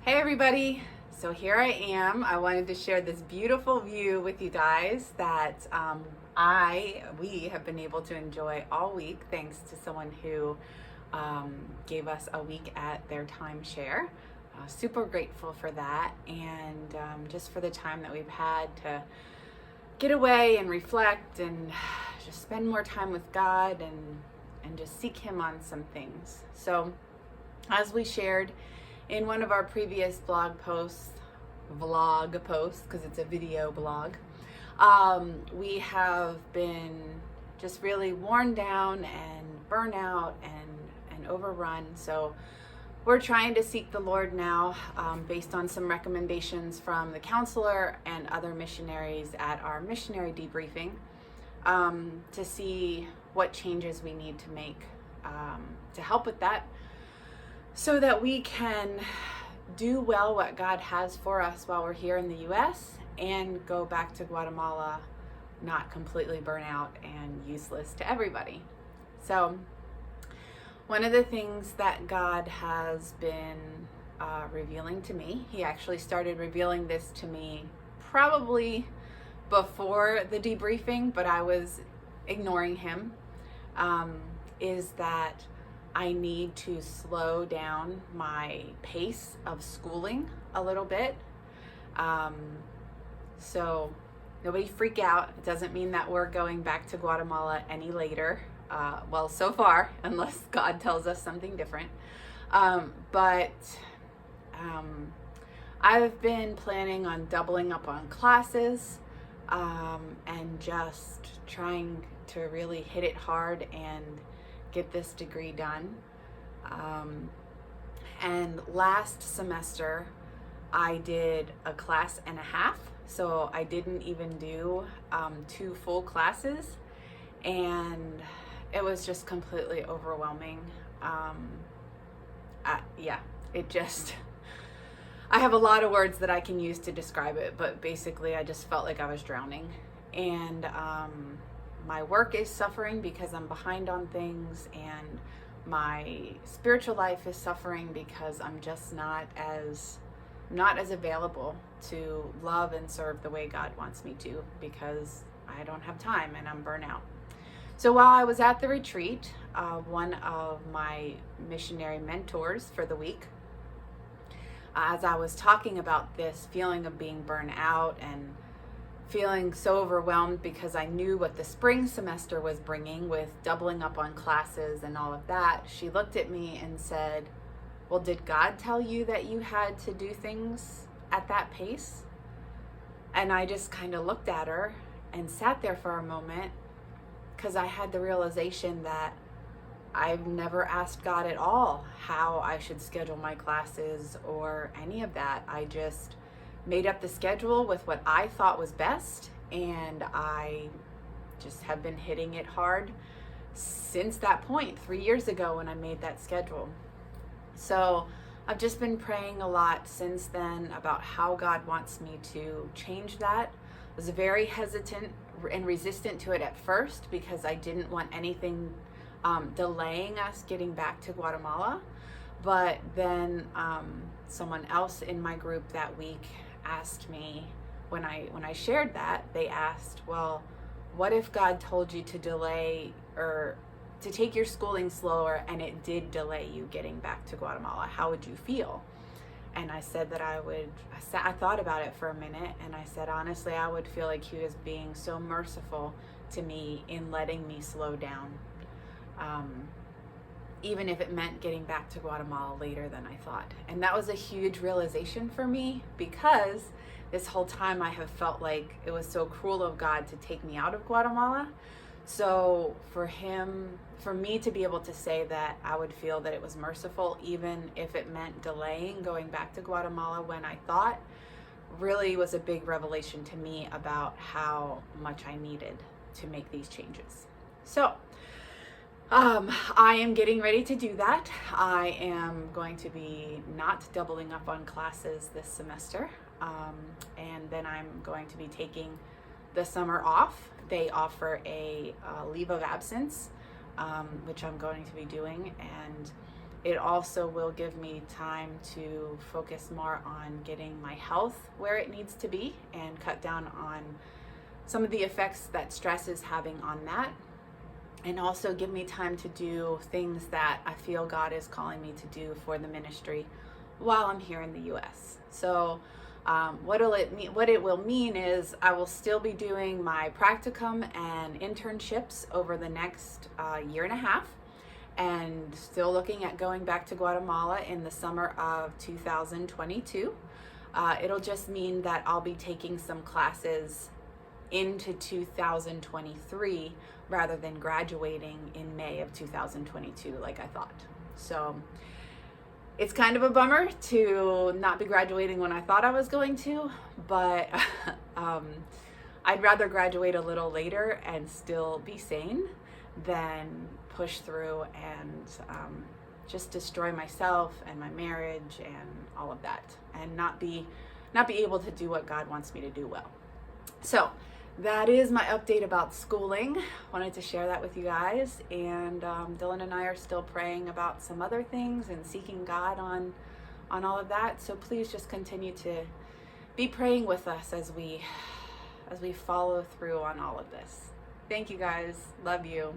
Hey everybody, so here I am. I wanted to share this beautiful view with you guys that we have been able to enjoy all week thanks to someone who gave us a week at their timeshare. Super grateful for that, and just for the time that we've had to get away and reflect and just spend more time with God and just seek Him on some things. So as we shared in one of our previous vlog posts, because it's a video blog, we have been just really worn down and burnout and overrun. So we're trying to seek the Lord now, based on some recommendations from the counselor and other missionaries at our missionary debriefing, to see what changes we need to make to help with that, so that we can do well what God has for us while we're here in the U.S. and go back to Guatemala not completely burnt out and useless to everybody. So one of the things that God has been revealing to me, He actually started revealing this to me probably before the debriefing, but I was ignoring Him, is that I need to slow down my pace of schooling a little bit. So nobody freak out. It doesn't mean that we're going back to Guatemala any later. Well, so far, unless God tells us something different. But I've been planning on doubling up on classes, and just trying to really hit it hard and get this degree done. And last semester I did a class and a half, so I didn't even do 2 full classes, and it was just completely overwhelming. I have a lot of words that I can use to describe it, but basically I just felt like I was drowning. And my work is suffering because I'm behind on things, and my spiritual life is suffering because I'm just not as available to love and serve the way God wants me to, because I don't have time and I'm burnt out. So while I was at the retreat, one of my missionary mentors for the week, as I was talking about this feeling of being burnt out and feeling so overwhelmed because I knew what the spring semester was bringing with doubling up on classes and all of that, she looked at me and said, "Well, did God tell you that you had to do things at that pace?" And I just kind of looked at her and sat there for a moment, because I had the realization that I've never asked God at all how I should schedule my classes or any of that. I just made up the schedule with what I thought was best, and I just have been hitting it hard since that point 3 years ago when I made that schedule. So I've just been praying a lot since then about how God wants me to change that. I was very hesitant and resistant to it at first because I didn't want anything delaying us getting back to Guatemala. But then someone else in my group that week asked me, when I shared that, they asked, "Well, what if God told you to delay or to take your schooling slower and it did delay you getting back to Guatemala? How would you feel?" And I said that I thought about it for a minute, and I said, honestly, I would feel like He was being so merciful to me in letting me slow down, even if it meant getting back to Guatemala later than I thought. And that was a huge realization for me, because this whole time I have felt like it was so cruel of God to take me out of Guatemala. So for me to be able to say that I would feel that it was merciful, even if it meant delaying going back to Guatemala when I thought, really was a big revelation to me about how much I needed to make these changes. So I am getting ready to do that. I am going to be not doubling up on classes this semester, and then I'm going to be taking the summer off. They offer a leave of absence, which I'm going to be doing, and It also will give me time to focus more on getting my health where it needs to be and cut down on some of the effects that stress is having on that, and also give me time to do things that I feel God is calling me to do for the ministry while I'm here in the US. So what it will mean is I will still be doing my practicum and internships over the next year and a half, and still looking at going back to Guatemala in the summer of 2022. It'll just mean that I'll be taking some classes into 2023 rather than graduating in May of 2022 like I thought. So it's kind of a bummer to not be graduating when I thought I was going to, but I'd rather graduate a little later and still be sane than push through and just destroy myself and my marriage and all of that, and not be able to do what God wants me to do well. So that is my update about schooling. Wanted to share that with you guys, and Dylan and I are still praying about some other things and seeking God on all of that. So please just continue to be praying with us as we follow through on all of this. Thank you guys. Love you.